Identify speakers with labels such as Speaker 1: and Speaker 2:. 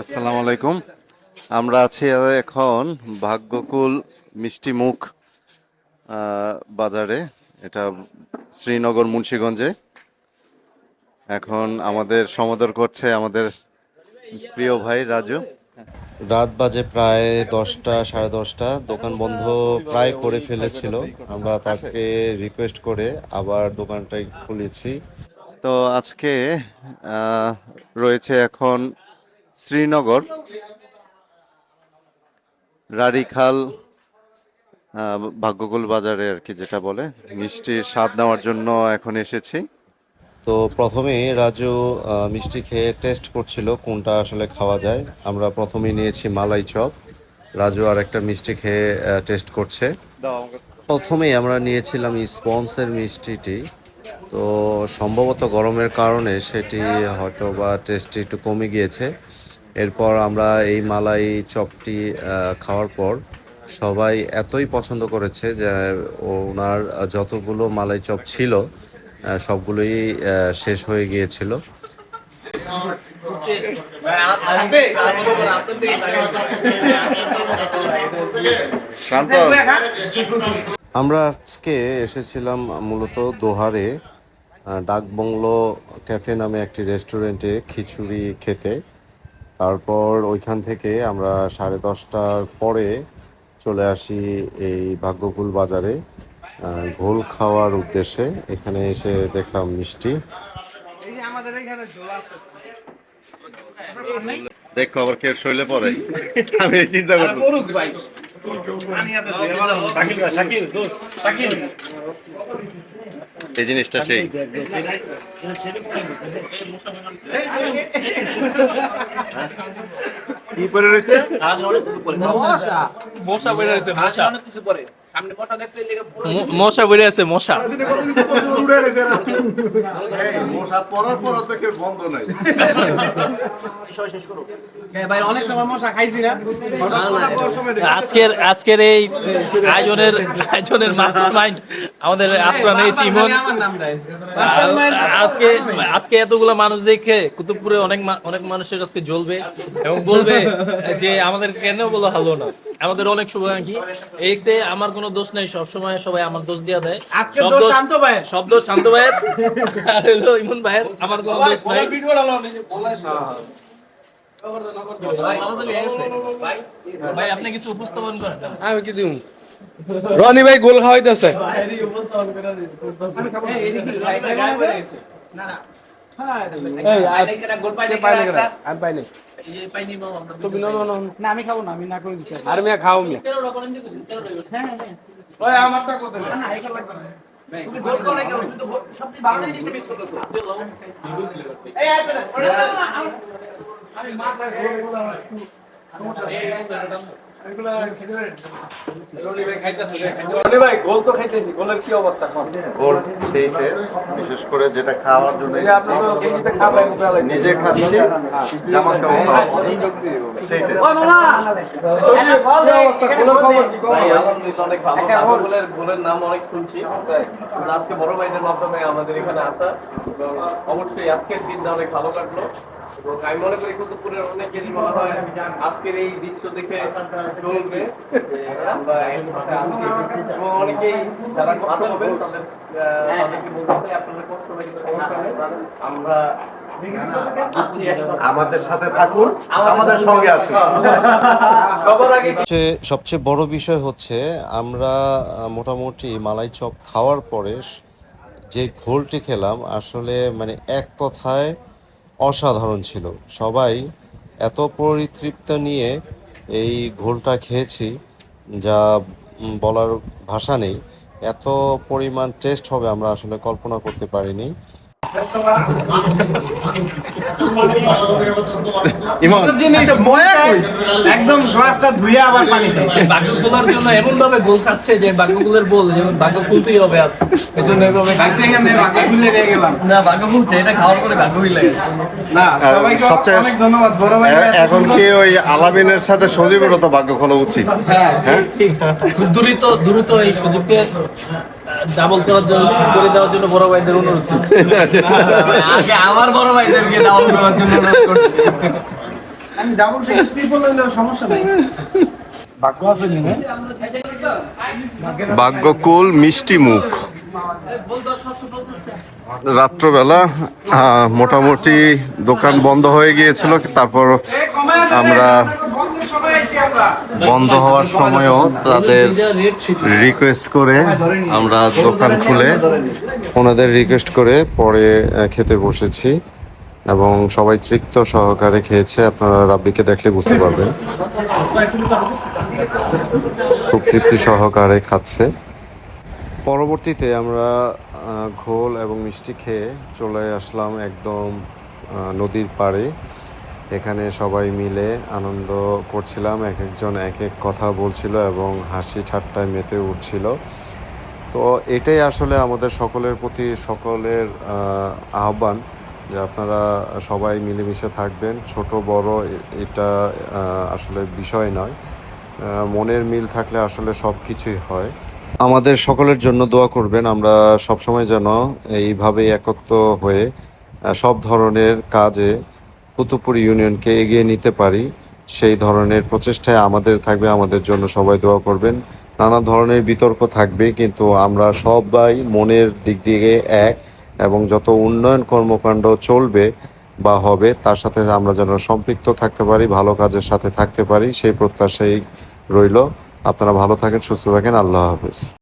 Speaker 1: আসসালামু আলাইকুম। আমরা আছি এখন ভাগ্যকুল মিষ্টিমুখ বাজারে। এটা শ্রীনগর মুন্সিগঞ্জে। এখন আমাদের সমাদর করছে আমাদের প্রিয় ভাই রাজু। রাত বাজে প্রায় 10টা, সাড়ে 10টা। দোকান বন্ধ প্রায় করে ফেলেছিল। আমরা তাকে রিকোয়েস্ট করে আবার দোকানটাই খুলেছি। তো আজকে রয়েছে এখন শ্রীনগর রাড়িখাল ভাগ্যকুল বাজারে আর কি, যেটা বলে মিষ্টির স্বাদ নেওয়ার জন্য এখন এসেছি। তো প্রথমে রাজু মিষ্টি খেয়ে টেস্ট করছিল কোনটা আসলে খাওয়া যায়। আমরা প্রথমেই নিয়েছি মালাই চপ, রাজু আর একটা মিষ্টি খেয়ে টেস্ট করছে। প্রথমেই আমরা নিয়েছিলাম স্পঞ্জের মিষ্টিটি, তো সম্ভবত গরমের কারণে সেটি হয়তো বা টেস্টটি একটু কমে গিয়েছে। এরপর আমরা এই মালাই চপটি খাওয়ার পর সবাই এতই পছন্দ করেছে যে ওনার যতগুলো মালাই চপ ছিল সবগুলোই শেষ হয়ে গিয়েছিল। শান্ত। আমরা আজকে এসেছিলাম মূলত দোহারে ডাকবাংলো ক্যাফে নামে একটি রেস্টুরেন্টে খিচুড়ি খেতে। তারপর ওইখান থেকে আমরা 10:30টার পরে চলে আসি এই ভাগ্যকুল বাজারে ঘোল খাওয়ার উদ্দেশ্যে। এখানে এসে দেখলাম মিষ্টি। দেখো আবার কে শৈলে পড়ে, আমি চিন্তা করব। এই জিনিসটা সেই কি পরে রয়েছে,
Speaker 2: মশা বেড়ে আছে, মশা বেড়ে আছে, মশা
Speaker 1: মশা পরার পর তো কেউ বন্ধ নাই।
Speaker 2: আজকের এই আয়োজনের মাস্টার মাইন্ড আমাদের আফরান এই চিমন। আজকে এতগুলো মানুষ দেখে কুতুবপুরে অনেক মানুষের কাছে জ্বলবে এবং বলবে যে আমাদের কেন বলা হলো না। আমাদের অনেক শুভাকাঙ্ক্ষী, এইতে আমার কোনো দোষ নেই। সবসময় সবাই আমার দোষ দিয়া দেয়। সব দোষ শান্ত ভাইয়ের আর হলো ইমন ভাইয়ের, আমার কোনো দোষ নাই। ভাই আপনি কিছু উপস্থাপন করেন।
Speaker 3: আমি কি দিই রনি ভাই গোল খাওয়াইতেছে।
Speaker 4: আমি খাবো না, আমি না করে দিচ্ছি।
Speaker 3: আর মিয়া খাও মিয়া।
Speaker 4: তুমি গোল করো না কেন? তুমি তো সবচেয়ে ভালো জিনিসটা মিস করতেছো। এই আমি মাথা
Speaker 1: বিশেষ করে যেটা খাওয়ার জন্য নিজে খাচ্ছি, জামাকেও খাওয়াচ্ছি, সেইটা।
Speaker 2: গোলের নাম অনেক শুনছি, আজকে বড় ভাইদের মাধ্যমে আমাদের এখানে আসা, অবশ্যই আজকের দিনটা অনেক ভালো কাটলো। এবং আমি মনে করি কুতুবপুরের অনেকেরই মনে হয় আজকের এই দৃশ্য দেখে চলবে যে আমরা একসাথে আছি। এবং অনেকেই যারা কষ্ট করবেন তাদেরকে বলতে চাই আপনাদের কষ্ট হবে কিন্তু সমস্যা নেই, আমরা
Speaker 1: আমাদের সাথে থাকুন, আমাদের সঙ্গে আসুন।
Speaker 2: সবার আগে
Speaker 1: সবচেয়ে বড় বিষয় হচ্ছে আমরা মোটামুটি মালাই চপ খাওয়ার পরে যে ঘোলটি খেলাম, আসলে মানে এক কথায় অসাধারণ ছিল। সবাই এত পরিতৃপ্ত নিয়ে এই ঘোলটা খেয়েছি যা বলার ভাষা নেই। এত পরিমাণ টেস্ট হবে আমরা আসলে কল্পনা করতে পারিনি।
Speaker 4: একদম গ্লাসটা ধুয়ে আবার পানি খাই।
Speaker 2: বাগ্যকুলার জন্য এমন ভাবে গোল খাচ্ছে যে বাগ্যকুলের বল যেমন বাগ্য খুলতেই হবে আজ, এই জন্য এভাবে
Speaker 4: খুলে নিয়ে গেলাম।
Speaker 2: না বাগ্য খুলছে, এটা খাওয়ার পরে বাগ্য হয়ে গেছে।
Speaker 4: না সবাইকে
Speaker 1: সবচেয়ে
Speaker 4: অনেক ধন্যবাদ বড় ভাই।
Speaker 1: এখন কি ওই আলামিনের সাথে সজীবেরও তো ভাগ্য খোলা উচিত।
Speaker 4: হ্যাঁ ঠিক।
Speaker 2: দ্রুত এই সুযোগকে ডাবল করে দেওয়ার জন্য বড় ভাইদের অনুরোধ করছি। আগে আমার বড় ভাইদেরকে ডাবল করার জন্য অনুরোধ করছি।
Speaker 4: আমি ডাবল থেকে ট্রিপল হইলে সমস্যা নাই।
Speaker 3: ভাগ্য আছে নি না?
Speaker 1: ভাগ্যকুল মিষ্টি মুখ রাত্রবেলা মোটামুটি দোকান বন্ধ হয়ে গিয়েছিল, তারপর আমরা বন্ধ হওয়ার সময়ও তাদের রিকোয়েস্ট করে আমরা দোকান খুলে ওনাদের রিকোয়েস্ট করে পরে খেতে বসেছি এবং সবাই তৃপ্ত সহকারে খেয়েছে। আপনারা রাব্বিকে দেখলে বুঝতে পারবেন খুব তৃপ্তি সহকারে খাচ্ছে। পরবর্তীতে আমরা ঘোল এবং মিষ্টি খেয়ে চলে আসলাম একদম নদীর পাড়ে। এখানে সবাই মিলে আনন্দ করছিলাম, এক একজন এক এক কথা বলছিল এবং হাসি ঠাট্টায় মেতে উঠছিল। তো এটাই আসলে আমাদের সকলের প্রতি সকলের আহ্বান যে আপনারা সবাই মিলেমিশে থাকবেন। ছোট বড় এটা আসলে বিষয় নয়, মনের মিল থাকলে আসলে সব কিছুই হয়। আমাদের সকলের জন্য দোয়া করবেন, আমরা সবসময় যেন এইভাবে একত্র হয়ে সব ধরনের কাজে কুতুবপুর ইউনিয়নকে এগিয়ে নিতে পারি, সেই ধরনের প্রচেষ্টায় আমাদের থাকবে। আমাদের জন্য সবাই দোয়া করবেন। নানা ধরনের বিতর্ক থাকবে, কিন্তু আমরা সবাই মনের দিক দিয়ে এক এবং যত উন্নয়ন কর্মকাণ্ড চলবে বা হবে তার সাথে আমরা যেন সম্পৃক্ত থাকতে পারি, ভালো কাজের সাথে থাকতে পারি, সেই প্রত্যাশাই রইল। আপনারা ভালো থাকেন, সুস্থ থাকেন। আল্লাহ হাফেজ।